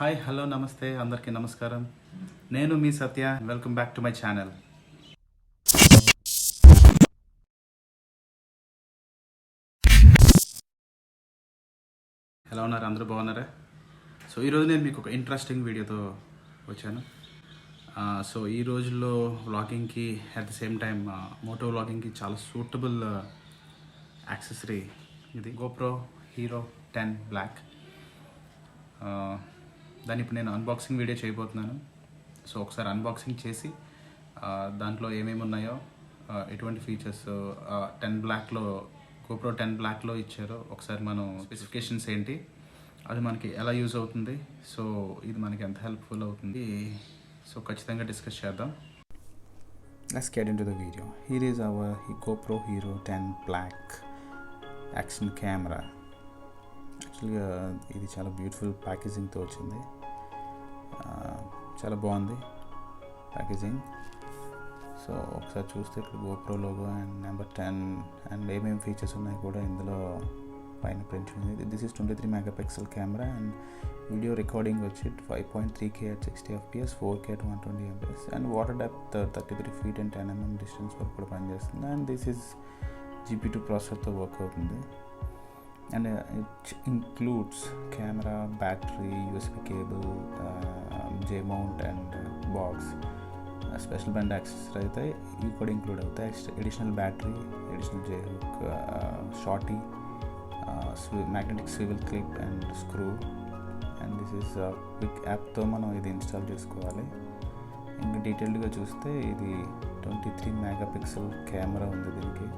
Hi hello నమస్తే అందరికీ నమస్కారం. నేను మీ Satya. Welcome back to my channel. ఎలా ఉన్నారు? అందరూ బాగున్నారా? సో ఈరోజు నేను మీకు ఒక ఇంట్రెస్టింగ్ వీడియోతో వచ్చాను. సో ఈ రోజుల్లో వ్లాగింగ్కి at the same time moto వ్లాగింగ్కి చాలా సూటబుల్ యాక్సెసరీ ఇది GoPro Hero 10 బ్లాక్. దాన్ని ఇప్పుడు నేను అన్బాక్సింగ్ వీడియో చేయబోతున్నాను. సో ఒకసారి అన్బాక్సింగ్ చేసి దాంట్లో ఏమేమి ఉన్నాయో, ఎటువంటి ఫీచర్స్ 10 బ్లాక్లో GoPro 10 బ్లాక్లో ఇచ్చారో ఒకసారి మనం స్పెసిఫికేషన్స్ ఏంటి, అది మనకి ఎలా యూజ్ అవుతుంది, సో ఇది మనకి ఎంత హెల్ప్ఫుల్ అవుతుంది, సో ఖచ్చితంగా డిస్కస్ చేద్దాం. Let's get into the video. Here is our GoPro Hero 10 black action camera. యాక్చువల్గా ఇది చాలా బ్యూటిఫుల్ ప్యాకేజింగ్తో వచ్చింది. చాలా బాగుంది ప్యాకేజింగ్. సో ఒకసారి చూస్తే ఇక్కడ GoPro logo and number 10 and ఏమేమి ఫీచర్స్ ఉన్నాయి కూడా ఇందులో పైన ప్రింట్ ఉంది. This is 23 megapixel camera and video recording వచ్చి 5.3K at 60 fps, 4K at 120 fps and water depth 33 feet and 10 mm distance వరకు కూడా పనిచేస్తుంది. అండ్ దిస్ ఈజ్ GP2 ప్రాసెసర్తో వర్క్ అవుతుంది. And it includes camera, battery, USB cable, J-mount and box. Special band accessories అయితే ఇవి కూడా include అవుతాయి. Additional battery, additional J-hook, shorty, magnetic swivel clip and screw. And this is quick యాప్తో మనం ఇది install చేసుకోవాలి. ఇంకా డీటెయిల్డ్గా చూస్తే ఇది 23 మెగాపిక్సెల్ కెమెరా ఉంది. దీనికి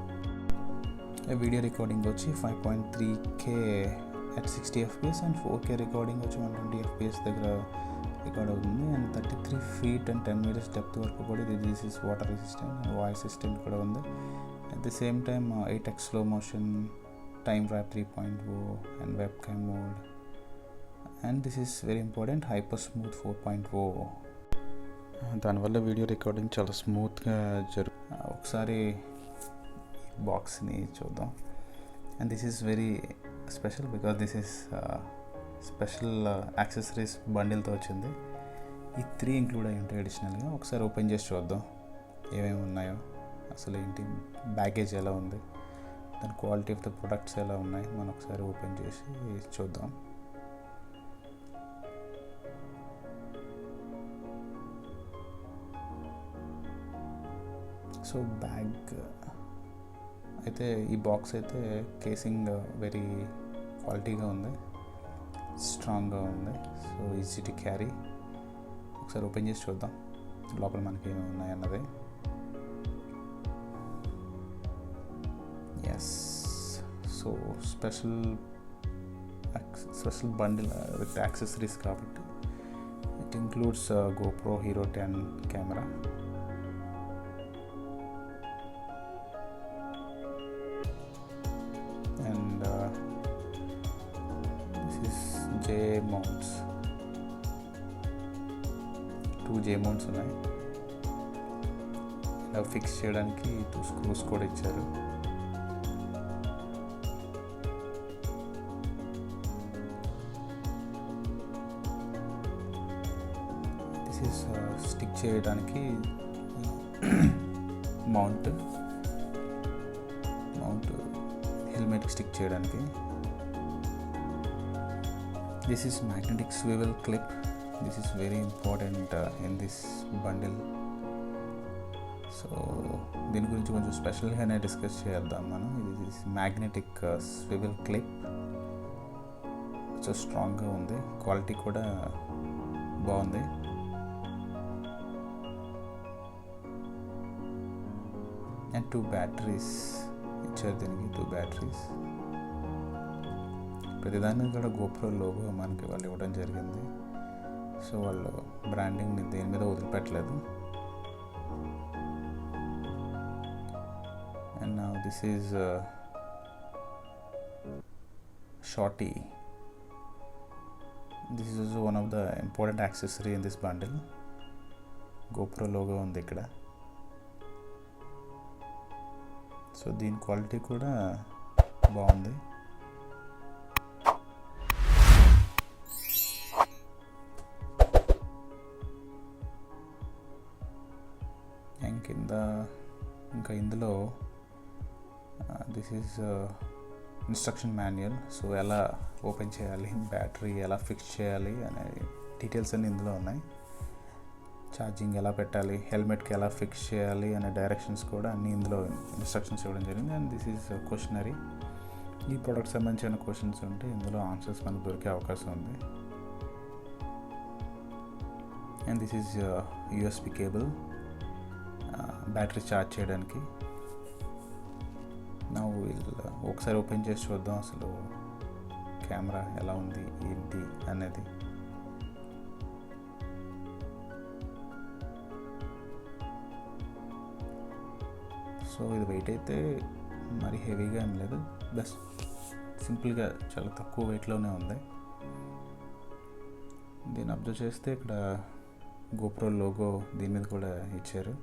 వీడియో రికార్డింగ్ వచ్చి 5.3K at 60 fps and 4K recording వచ్చి 120 fps దగ్గర రికార్డ్ అవుతుంది. And 33 feet and 10 meters depth వరకు కూడా this is water resistant and voice assistant కూడా ఉంది. At the same time 8x slow motion, time warp 3.0 and webcam mode. And this is very important, hyper smooth 4.0. దానివల్ల video recording చాలా స్మూత్గా ఒకసారి బాక్స్ని చూద్దాం. And this is very special because this is special accessories బండిల్తో వచ్చింది. ఈ 3 include అయి ఉంటాయి అడిషనల్గా. ఒకసారి ఓపెన్ చేసి చూద్దాం ఏమేమి ఉన్నాయో, అసలు ఏంటి, బ్యాగేజ్ ఎలా ఉంది, దాని క్వాలిటీ ఆఫ్ ద ప్రొడక్ట్స్ ఎలా ఉన్నాయి, మనం ఒకసారి ఓపెన్ చేసి చూద్దాం. సో బ్యాగ్ అయితే ఈ బాక్స్ అయితే కేసింగ్ వెరీ క్వాలిటీగా ఉంది, స్ట్రాంగ్గా ఉంది. So easy to carry. ఒకసారి ఓపెన్ చేసి చూద్దాం లోపల మనకి ఏమేమి ఉన్నాయన్నది. Yes, so special bundle with accessories కాబట్టి it includes GoPro Hero 10 camera, and this is J-mounts. 2 J-mounts ఉన్నాయి. అవి ఫిక్స్ చేయడానికి 2 స్క్రూస్ కూడా ఇచ్చారు. దిస్ ఈస్ స్టిక్ చేయడానికి మౌంట్ హెల్మెట్ స్టిక్ చేయడానికి. This is magnetic swivel clip. This is very important in this bundle. So దీని గురించి కొంచెం స్పెషల్గానే డిస్కస్ చేద్దాం మనం. ఇది మ్యాగ్నెటిక్ స్వివెల్ క్లిప్, కొంచెం స్ట్రాంగ్గా ఉంది, క్వాలిటీ కూడా బాగుంది. అండ్ 2 బ్యాటరీస్ ఇచ్చారు దీనికి, 2 బ్యాటరీస్. ప్రతిదాన్ని కూడా GoPro లోగో మనకి వాళ్ళు ఇవ్వడం జరిగింది. సో వాళ్ళు బ్రాండింగ్ని దేని మీద వదిలిపెట్టలేదు. And now this is shorty. This is also one of the important accessory in this bundle. GoPro logo ఉంది ఇక్కడ. సో దీని క్వాలిటీ కూడా బాగుంది. This is instruction manual. So ఎలా ఓపెన్ చేయాలి, బ్యాటరీ ఎలా ఫిక్స్ చేయాలి అనే డీటెయిల్స్ అన్నీ ఇందులో ఉన్నాయి. ఛార్జింగ్ ఎలా పెట్టాలి, హెల్మెట్కి ఎలా ఫిక్స్ చేయాలి అనే డైరెక్షన్స్ కూడా అన్నీ ఇందులో ఇన్స్ట్రక్షన్స్ ఇవ్వడం జరిగింది. And this is questionnaire. ఈ ప్రోడక్ట్ సంబంధించిన క్వశ్చన్స్ ఉంటే ఇందులో ఆన్సర్స్ మనకు దొరికే అవకాశం ఉంది. And this is USB cable battery charge చేయడానికి. నా ఒకసారి ఓపెన్ చేసి చూద్దాం అసలు కెమెరా ఎలా ఉంది ఏంటి అనేది. సో ఇది వెయిట్ అయితే మరి హెవీగా ఏం లేదు, బస్ సింపుల్గా చాలా తక్కువ వెయిట్లోనే ఉంది. దీన్ని అబ్జర్వ్ చేస్తే ఇక్కడ GoPro లోగో దీని మీద కూడా ఇచ్చారు.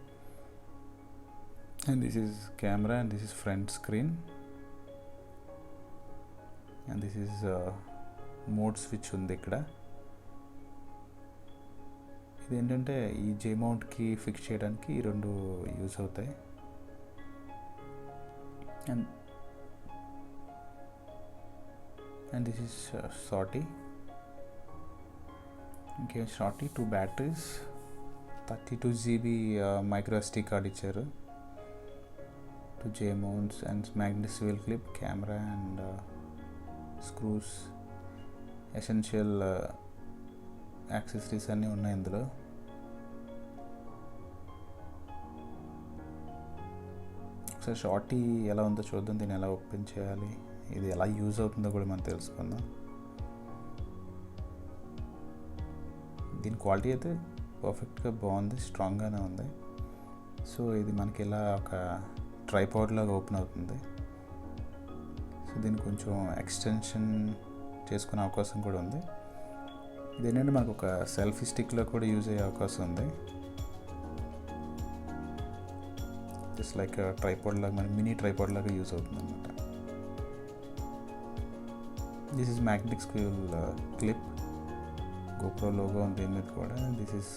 And this is camera and this is front screen and this is mode switch ఉంది ఇక్కడ. ఇది ఏంటంటే ఈ జే మౌంట్కి ఫిక్స్ చేయడానికి ఈ రెండు యూజ్ అవుతాయి. and this is shorty. Okay, shorty, 2 batteries, 32 GB micro SD card ఇచ్చారు, 2 J mounts and magnet swivel clip, camera and screws, essential accessories అన్నీ ఉన్నాయి ఇందులో. ఒకసారి షార్టీ ఎలా ఉందో చూద్దాం, దీన్ని ఎలా ఓపెన్ చేయాలి, ఇది ఎలా యూజ్ అవుతుందో కూడా మనం తెలుసుకుందాం. దీని క్వాలిటీ అయితే పర్ఫెక్ట్గా బాగుంది, స్ట్రాంగ్గానే ఉంది. సో ఇది మనకి ఇలా ఒక ట్రైపాడ్ లాగా ఓపెన్ అవుతుంది. సో దీన్ని కొంచెం ఎక్స్టెన్షన్ చేసుకునే అవకాశం కూడా ఉంది. ఇది ఏంటంటే మనకు ఒక సెల్ఫీ స్టిక్లో కూడా యూజ్ అయ్యే అవకాశం ఉంది. జస్ట్ లైక్ ట్రైపాడ్ లాగా, మన మినీ ట్రైపాడ్ లాగా యూజ్ అవుతుంది అనమాట. This is magnetic swivel clip, GoPro logo ఉంది దీని మీద కూడా. దిస్ ఈజ్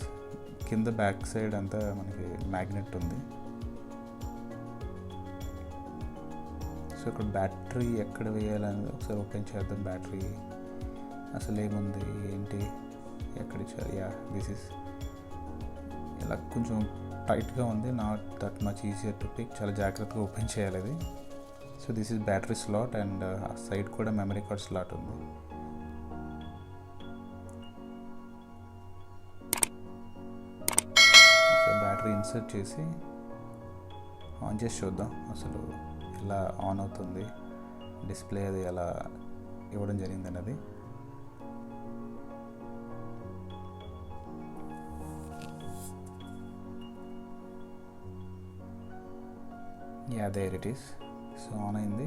కింద బ్యాక్ సైడ్ అంతా మనకి మ్యాగ్నెట్ ఉంది. సో ఇక్కడ బ్యాటరీ ఎక్కడ వేయాలని ఒకసారి ఓపెన్ చేద్దాం. బ్యాటరీ అసలు ఏముంది ఏంటి ఎక్కడ ఇచ్చారు. యా, దిస్ ఈజ్ ఇలా కొంచెం టైట్గా ఉంది, not that much easier to pick. చాలా జాగ్రత్తగా ఓపెన్ చేయాలి ఇది. So this is battery slot and side కూడా మెమరీ కార్డ్ స్లాట్ ఉంది. సో బ్యాటరీ ఇన్సర్ట్ చేసి ఆన్ చేసి చూద్దాం అసలు ఎలా ఆన్ అవుతుంది, డిస్ప్లే అది ఎలా ఇవ్వడం జరిగింది అన్నది. Yeah, there it is. So on అయింది.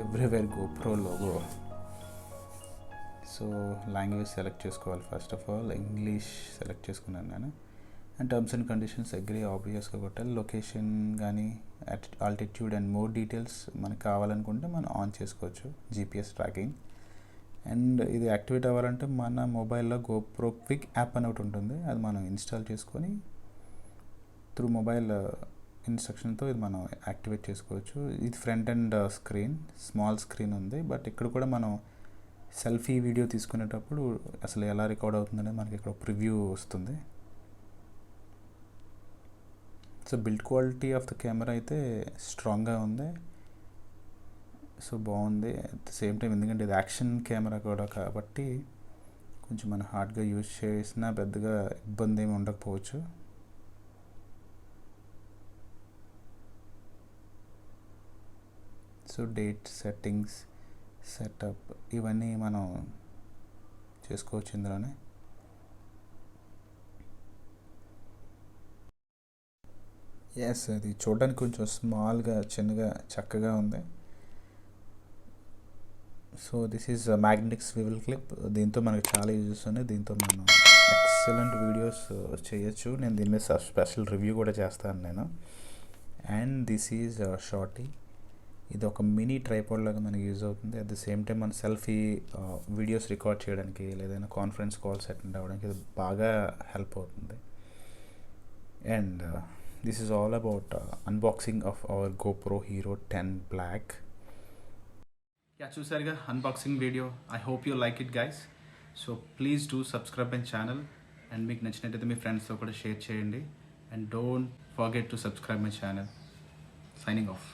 Everywhere GoPro logo. So language select చేసుకోవాలి. First of all English select చేసుకున్నాను నేను. And terms and conditions agree ఆబ్వియస్గా కొట్టాలి. లొకేషన్ కానీ ఆల్టిట్యూడ్ అండ్ మోర్ డీటెయిల్స్ మనకు కావాలనుకుంటే మనం ఆన్ చేసుకోవచ్చు, GPS ట్రాకింగ్. అండ్ ఇది యాక్టివేట్ అవ్వాలంటే మన మొబైల్లో GoPro క్విక్ యాప్ అని ఒకటి ఉంటుంది, అది మనం ఇన్స్టాల్ చేసుకొని త్రూ మొబైల్ ఇన్స్ట్రక్షన్తో ఇది మనం యాక్టివేట్ చేసుకోవచ్చు. ఇది front and screen, small screen ఉంది. బట్ ఇక్కడ కూడా మనం సెల్ఫీ వీడియో తీసుకునేటప్పుడు అసలు ఎలా రికార్డ్ అవుతుందనేది మనకి ఇక్కడ ప్రివ్యూ వస్తుంది. So build quality of the camera అయితే స్ట్రాంగ్గా ఉంది. సో బాగుంది. అట్ ద సేమ్ టైం ఎందుకంటే ఇది యాక్షన్ కెమెరా కూడా కాబట్టి కొంచెం మనం హార్డ్గా యూజ్ చేసినా పెద్దగా ఇబ్బంది ఏమి ఉండకపోవచ్చు. సో డేట్, సెట్టింగ్స్, సెటప్ ఇవన్నీ మనం చేసుకోవచ్చు ఇందులోనే. ఎస్, అది చూడడానికి కొంచెం స్మాల్గా, చిన్నగా, చక్కగా ఉంది. So this is magnetic swivel clip. దీంతో మనకు చాలా యూజెస్ ఉన్నాయి. దీంతో మనం ఎక్సలెంట్ వీడియోస్ చేయొచ్చు. నేను దీని మీద స్పెషల్ రివ్యూ కూడా చేస్తాను నేను. And this is shorty. ఇది ఒక మినీ ట్రైపాడ్ లాగా మనకి యూజ్ అవుతుంది. అట్ ద సేమ్ టైం మన సెల్ఫీ వీడియోస్ రికార్డ్ చేయడానికి లేదైనా కాన్ఫరెన్స్ కాల్స్ అటెండ్ అవ్వడానికి ఇది బాగా హెల్ప్ అవుతుంది. And this is all about unboxing of our GoPro Hero 10 Black. Yeah, చూసారుగా unboxing video. I hope you like it, guys. So please do subscribe my channel, and మీకు నచ్చినట్లయితే మీ ఫ్రెండ్స్తో కూడా share చేయండి, and don't forget to subscribe my channel. Signing off.